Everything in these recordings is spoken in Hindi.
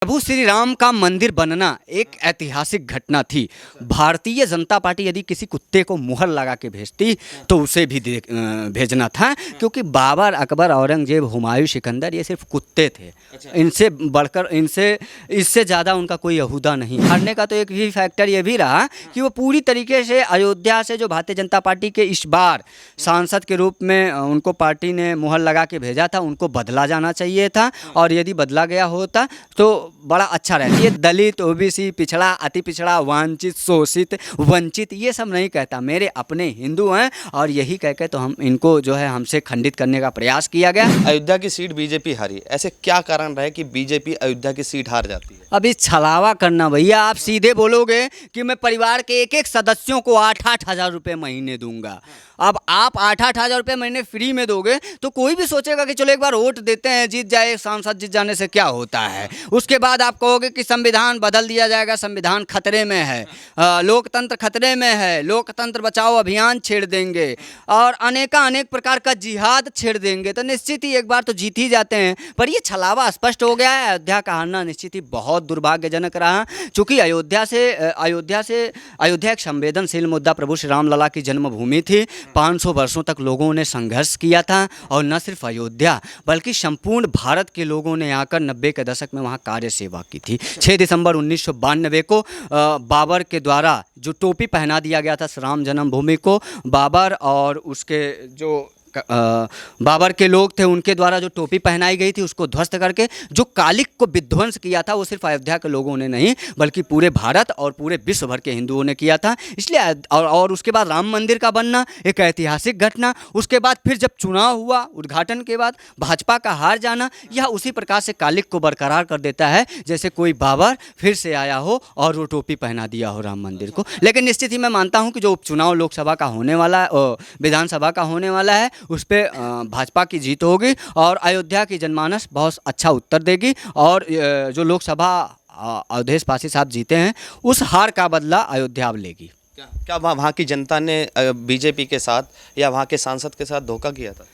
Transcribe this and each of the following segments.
प्रभु श्री राम का मंदिर बनना एक ऐतिहासिक घटना थी। भारतीय जनता पार्टी यदि किसी कुत्ते को मुहर लगा के भेजती तो उसे भी भेजना था, क्योंकि बाबर, अकबर, औरंगजेब, हुमायूं, सिकंदर ये सिर्फ कुत्ते थे। इनसे बढ़कर, इससे ज़्यादा उनका कोई यहूदा नहीं। हारने का तो एक ही फैक्टर ये भी रहा कि वो पूरी तरीके से अयोध्या से जो भारतीय जनता पार्टी के इस बार सांसद के रूप में उनको पार्टी ने मुहर लगा के भेजा था, उनको बदला जाना चाहिए था। और यदि बदला गया होता तो बड़ा अच्छा रहता। ये दलित, ओबीसी, पिछड़ा, अति पिछड़ा, वांछित, शोषित, वंचित ये सब नहीं कहता। मेरे अपने हिंदू हैं और यही कह के तो हम इनको जो है हमसे खंडित करने का प्रयास किया गया। अयोध्या की सीट बीजेपी हारी, ऐसे क्या कारण रहे कि बीजेपी अयोध्या की सीट हार जाती है? अभी छलावा करना भैया, आप सीधे बोलोगे कि मैं परिवार के एक एक सदस्यों को 8-8 हज़ार रुपये महीने दूंगा। अब आप 8-8 हज़ार रुपये महीने फ्री में दोगे तो कोई भी सोचेगा कि चलो एक बार वोट देते हैं, जीत जाए, सांसद जीत जाने से क्या होता है। उसके बाद आप कहोगे कि संविधान बदल दिया जाएगा, संविधान खतरे में है, लोकतंत्र खतरे में है, लोकतंत्र बचाओ अभियान छेड़ देंगे और अनेक प्रकार का जिहाद छेड़ देंगे, तो निश्चित ही एक बार तो जीत ही जाते हैं। पर ये छलावा स्पष्ट हो गया है। अयोध्या का हारना निश्चित ही बहुत दुर्भाग्यजनक रहा, चूँकि अयोध्या एक संवेदनशील मुद्दा, प्रभु श्री राम लला की जन्मभूमि थी। 500 वर्षों तक लोगों ने संघर्ष किया था और न सिर्फ अयोध्या बल्कि संपूर्ण भारत के लोगों ने आकर 90 के दशक में वहाँ कार्य सेवा की थी। 6 दिसंबर 1992 को बाबर के द्वारा जो टोपी पहना दिया गया था राम जन्मभूमि को, बाबर और उसके जो बाबर के लोग थे उनके द्वारा जो टोपी पहनाई गई थी उसको ध्वस्त करके जो कालिक को विध्वंस किया था, वो सिर्फ अयोध्या के लोगों ने नहीं बल्कि पूरे भारत और पूरे विश्व भर के हिंदुओं ने किया था। इसलिए और उसके बाद राम मंदिर का बनना एक ऐतिहासिक घटना। उसके बाद फिर जब चुनाव हुआ, उद्घाटन के बाद भाजपा का हार जाना, यह उसी प्रकार से कालिक को बरकरार कर देता है जैसे कोई बाबर फिर से आया हो और वो टोपी पहना दिया हो राम मंदिर को। लेकिन निश्चित ही मैं मानता हूँ कि जो उपचुनाव लोकसभा का होने वाला, विधानसभा का होने वाला है, उस पर भाजपा की जीत होगी और अयोध्या की जनमानस बहुत अच्छा उत्तर देगी और जो लोकसभा अवधेश पासी साहब जीते हैं उस हार का बदला अयोध्या अब लेगी। क्या वहाँ की जनता ने बीजेपी के साथ या वहाँ के सांसद के साथ धोखा किया था?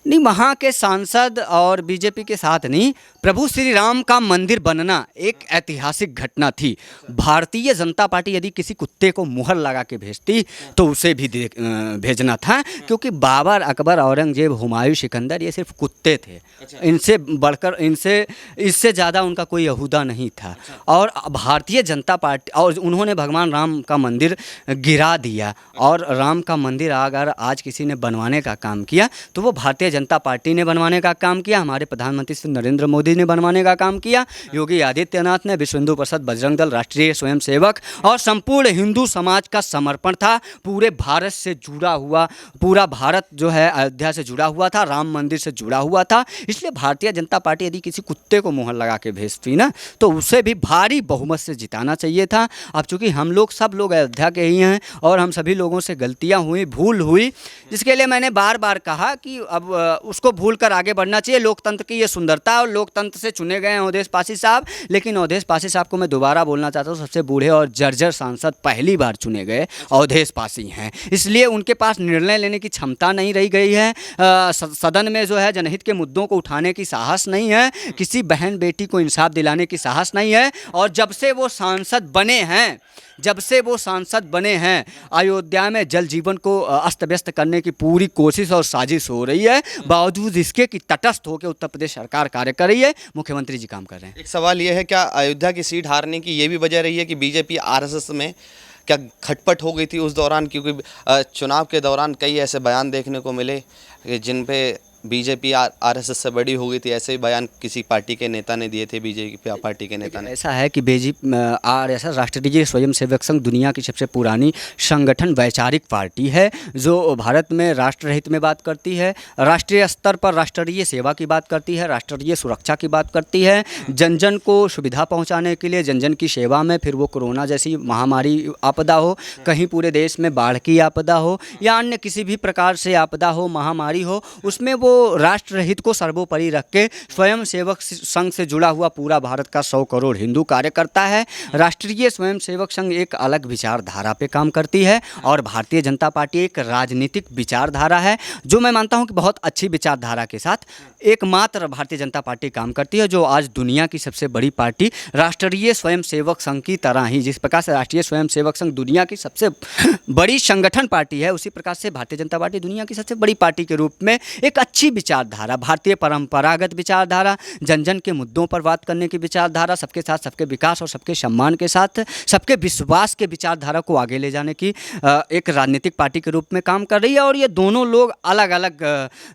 नहीं, वहाँ के सांसद और बीजेपी के साथ नहीं, प्रभु श्री राम का मंदिर बनना एक ऐतिहासिक घटना थी। भारतीय जनता पार्टी यदि किसी कुत्ते को मुहर लगा के भेजती तो उसे भी भेजना था, क्योंकि बाबर, अकबर, औरंगजेब, हुमायूं, सिकंदर ये सिर्फ कुत्ते थे। इनसे बढ़कर, इससे ज़्यादा उनका कोई यहूदा नहीं था। और भारतीय जनता पार्टी, और उन्होंने भगवान राम का मंदिर गिरा दिया। और राम का मंदिर अगर आज किसी ने बनवाने का काम किया तो वो भारतीय जनता पार्टी ने बनवाने का काम किया, हमारे प्रधानमंत्री श्री नरेंद्र मोदी ने बनवाने का काम किया, योगी आदित्यनाथ ने, विश्व हिंदू परिषद, बजरंग दल, राष्ट्रीय स्वयंसेवक और संपूर्ण हिंदू समाज का समर्पण था। पूरे भारत से जुड़ा हुआ, पूरा भारत जो है अयोध्या से जुड़ा हुआ था, राम मंदिर से जुड़ा हुआ था। इसलिए भारतीय जनता पार्टी यदि किसी कुत्ते को मुहर लगा के भेजती ना तो उसे भी भारी बहुमत से जिताना चाहिए था। अब चूँकि हम लोग सब लोग अयोध्या के ही हैं और हम सभी लोगों से गलतियाँ हुई, भूल हुई, जिसके लिए मैंने बार बार कहा कि अब उसको भूल कर आगे बढ़ना चाहिए। लोकतंत्र की ये सुंदरता है और लोकतंत्र से चुने गए हैं अवधेश पासी साहब। लेकिन अवधेश पासी साहब को मैं दोबारा बोलना चाहता हूँ, सबसे बूढ़े और जर्जर सांसद पहली बार चुने गए अवधेश पासी हैं। इसलिए उनके पास निर्णय लेने की क्षमता नहीं रही गई है। सदन में जो है जनहित के मुद्दों को उठाने की साहस नहीं है, किसी बहन बेटी को इंसाफ दिलाने की साहस नहीं है। और जब से वो सांसद बने हैं अयोध्या में जल जीवन को अस्त व्यस्त करने की पूरी कोशिश और साजिश हो रही है। बावजूद इसके कि तटस्थ होकर उत्तर प्रदेश सरकार कार्य कर रही है, मुख्यमंत्री जी काम कर रहे हैं। एक सवाल ये है, क्या अयोध्या की सीट हारने की ये भी वजह रही है कि बीजेपी आरएसएस में क्या खटपट हो गई थी उस दौरान? क्योंकि चुनाव के दौरान कई ऐसे बयान देखने को मिले जिन पे बीजेपी आरएसएस से बड़ी हो गई थी। ऐसे ही बयान किसी पार्टी के नेता ने दिए थे, बीजेपी पार्टी के नेता ने। ऐसा है कि आरएसएस, राष्ट्रीय स्वयंसेवक संघ, दुनिया की सबसे पुरानी संगठन, वैचारिक पार्टी है जो भारत में राष्ट्रहित में बात करती है, राष्ट्रीय स्तर पर राष्ट्रीय सेवा की बात करती है, राष्ट्रीय सुरक्षा की बात करती है, जन जन को सुविधा पहुँचाने के लिए, जन जन की सेवा में, फिर वो कोरोना जैसी महामारी आपदा हो, कहीं पूरे देश में बाढ़ की आपदा हो या अन्य किसी भी प्रकार से आपदा हो, महामारी हो, उसमें वो वो राष्ट्र हित को सर्वोपरि रख के स्वयं सेवक संघ से जुड़ा हुआ पूरा भारत का 100 करोड़ हिंदू कार्य करता है। राष्ट्रीय स्वयं सेवक संघ एक अलग विचारधारा पे काम करती है और भारतीय जनता पार्टी एक राजनीतिक विचारधारा है जो मैं मानता हूँ कि बहुत अच्छी विचारधारा के साथ एकमात्र भारतीय जनता पार्टी काम करती है, जो आज दुनिया की सबसे बड़ी पार्टी राष्ट्रीय स्वयं सेवक संघ की तरह ही, जिस प्रकार से राष्ट्रीय स्वयं सेवक संघ दुनिया की सबसे बड़ी संगठन पार्टी है, उसी प्रकार से भारतीय जनता पार्टी दुनिया की सबसे बड़ी पार्टी के रूप में एक अच्छी विचारधारा, भारतीय परंपरागत विचारधारा, जन जन के मुद्दों पर बात करने की विचारधारा, सबके साथ सबके विकास और सबके सम्मान के साथ सबके विश्वास के विचारधारा को आगे ले जाने की एक राजनीतिक पार्टी के रूप में काम कर रही है। और ये दोनों लोग अलग अलग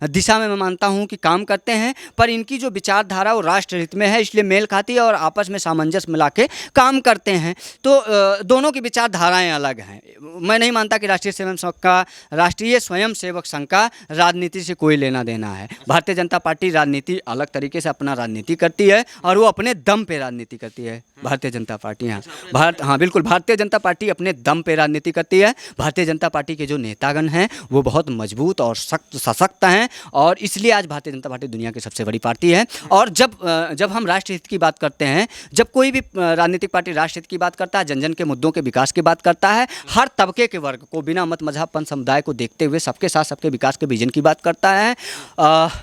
दिशा में मैं मानता हूँ कि काम करते हैं, पर इनकी जो विचारधारा वो राष्ट्र हित में है, इसलिए मेल खाती है और आपस में सामंजस्य मिला के काम करते हैं। तो दोनों की विचारधाराएं अलग हैं। मैं नहीं मानता कि राष्ट्रीय स्वयं सेवक संघ का राजनीति से कोई लेना देना है। भारतीय जनता पार्टी राजनीति अलग तरीके से अपना राजनीति करती है और वो अपने दम पे राजनीति करती है। भारतीय जनता पार्टी हाँ बिल्कुल, भारतीय जनता पार्टी अपने दम पे राजनीति करती है। भारतीय जनता पार्टी के जो नेतागण हैं वो बहुत मजबूत और सशक्त हैं और इसलिए आज भारतीय जनता पार्टी दुनिया की सबसे बड़ी पार्टी है। और जब हम राष्ट्र हित की बात करते हैं, जब कोई भी राजनीतिक पार्टी राष्ट्र हित की बात करता है, जन जन के मुद्दों के विकास की बात करता है, हर तबके के वर्ग को बिना मत मजहब पंथ समुदाय को देखते हुए सबके साथ सबके विकास के विजन की बात करता है,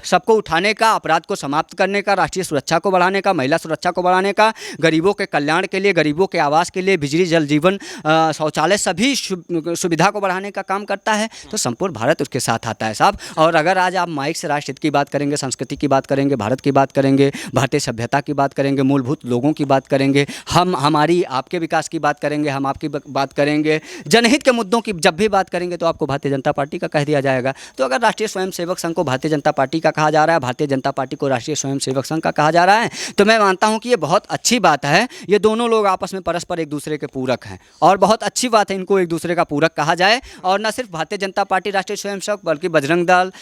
सबको उठाने का, अपराध को समाप्त करने का, राष्ट्रीय सुरक्षा को बढ़ाने का, महिला सुरक्षा को बढ़ाने का, गरीबों के कल्याण के लिए, गरीबों के आवास के लिए, बिजली जल जीवन शौचालय सभी सुविधा को बढ़ाने का काम करता है, तो संपूर्ण भारत उसके साथ आता है साहब। और अगर आज आप माइक से राष्ट्र हित की बात करेंगे, संस्कृति की बात करेंगे, भारत की बात करेंगे, भारतीय सभ्यता की बात करेंगे, मूलभूत लोगों की बात करेंगे, हम हमारी आपके विकास की बात करेंगे, हम आपकी बात करेंगे, जनहित के मुद्दों की जब भी बात करेंगे तो आपको भारतीय जनता पार्टी का कह दिया जाएगा। तो अगर राष्ट्रीय स्वयं सेवक संघ को भारतीय जनता पार्टी का कहा जा रहा है, भारतीय जनता पार्टी को राष्ट्रीय स्वयं सेवक संघ का कहा जा रहा है, तो मैं मानता हूं कि ये बहुत अच्छी बात है। ये दोनों लोग आपस में परस्पर एक दूसरे के पूरक हैं और बहुत अच्छी बात है इनको एक दूसरे का पूरक कहा जाए। और न सिर्फ भारतीय जनता पार्टी राष्ट्रीय स्वयं सेवक बल्कि बजरंग दल,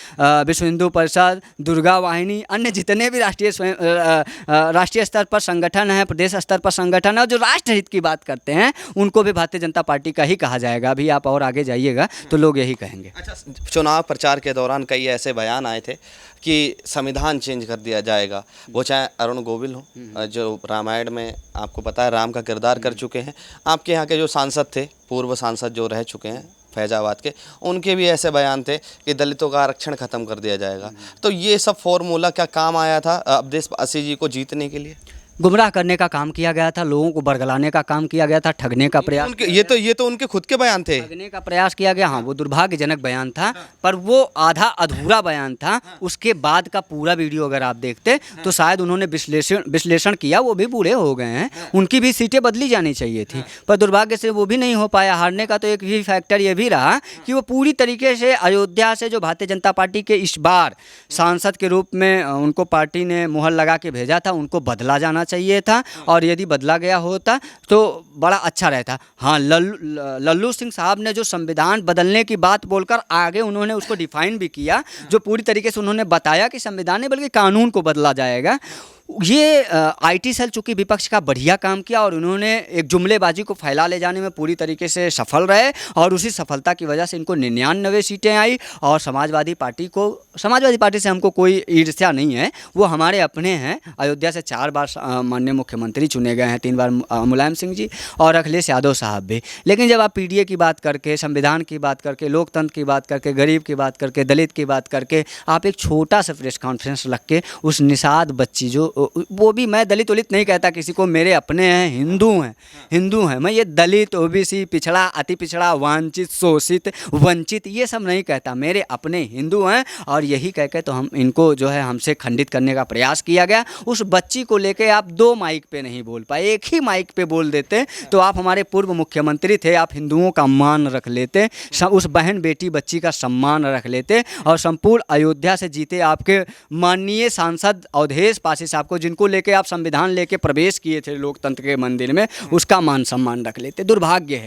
विश्व हिंदू परिषद, दुर्गा वाहिनी, अन्य जितने भी राष्ट्रीय स्तर पर संगठन हैं, प्रदेश स्तर पर संगठन है, जो राष्ट्र हित की बात करते हैं उनको भी भारतीय जनता पार्टी का ही कहा जाएगा। अभी आप और आगे जाइएगा तो लोग यही कहेंगे। अच्छा, चुनाव प्रचार के दौरान कई ऐसे बयान आए थे कि संविधान चेंज कर दिया जाएगा, वो चाहे अरुण गोविल हो जो रामायण में आपको पता है राम का किरदार कर चुके हैं, आपके यहाँ के जो सांसद थे, पूर्व सांसद जो रह चुके हैं फैजाबाद के, उनके भी ऐसे बयान थे कि दलितों का आरक्षण खत्म कर दिया जाएगा। तो ये सब फॉर्मूला क्या काम आया था अवधेश पासी जी को जीतने के लिए? गुमराह करने का काम किया गया था, लोगों को बरगलाने का काम किया गया था, ठगने का प्रयास, ये तो उनके खुद के बयान थे, ठगने का प्रयास किया गया। हाँ, वो दुर्भाग्यजनक बयान था, पर वो आधा अधूरा बयान था। उसके बाद का पूरा वीडियो अगर आप देखते तो शायद उन्होंने विश्लेषण किया, वो भी बूढ़े हो गए हैं, उनकी भी सीटें बदली जानी चाहिए थी, पर दुर्भाग्य से वो भी नहीं हो पाया। हारने का तो एक ही फैक्टर ये भी रहा कि वो पूरी तरीके से अयोध्या से जो भारतीय जनता पार्टी के इस बार सांसद के रूप में उनको पार्टी ने मुहर लगा के भेजा था, उनको बदला जाना चाहिए था और यदि बदला गया होता तो बड़ा अच्छा रहता। हाँ, लल्लू सिंह साहब ने जो संविधान बदलने की बात बोलकर आगे उन्होंने उसको डिफाइन भी किया, जो पूरी तरीके से उन्होंने बताया कि संविधान नहीं बल्कि कानून को बदला जाएगा। ये आईटी सेल चूँकि विपक्ष का बढ़िया काम किया और उन्होंने एक जुमलेबाजी को फैला ले जाने में पूरी तरीके से सफल रहे और उसी सफलता की वजह से इनको 99 सीटें आई। और समाजवादी पार्टी से हमको कोई ईर्ष्या नहीं है, वो हमारे अपने हैं। अयोध्या से 4 बार माननीय मुख्यमंत्री चुने गए हैं, 3 बार मुलायम सिंह जी और अखिलेश यादव साहब भी। लेकिन जब आप पीडीए की बात करके, संविधान की बात करके, लोकतंत्र की बात करके, गरीब की बात करके, दलित की बात करके आप एक छोटा सा प्रेस कॉन्फ्रेंस रख के उस निषाद बच्ची जो, वो भी मैं दलित वलित नहीं कहता किसी को, मेरे अपने हैं, हिंदू हैं, मैं ये दलित, ओबीसी, पिछड़ा, अति पिछड़ा, वांछित, शोषित, वंचित ये सब नहीं कहता, मेरे अपने हिंदू हैं। और यही कह के तो हम इनको जो है हमसे खंडित करने का प्रयास किया गया। उस बच्ची को लेके आप 2 माइक पे नहीं बोल पाए, एक ही माइक पे बोल देते तो आप हमारे पूर्व मुख्यमंत्री थे, आप हिंदुओं का मान रख लेते, उस बहन बेटी बच्ची का सम्मान रख लेते और संपूर्ण अयोध्या से जीते आपके माननीय सांसद अवधेश पासी साहब को, जिनको लेके आप संविधान लेके प्रवेश किए थे लोकतंत्र के मंदिर में, उसका मान सम्मान रख लेते। दुर्भाग्य है।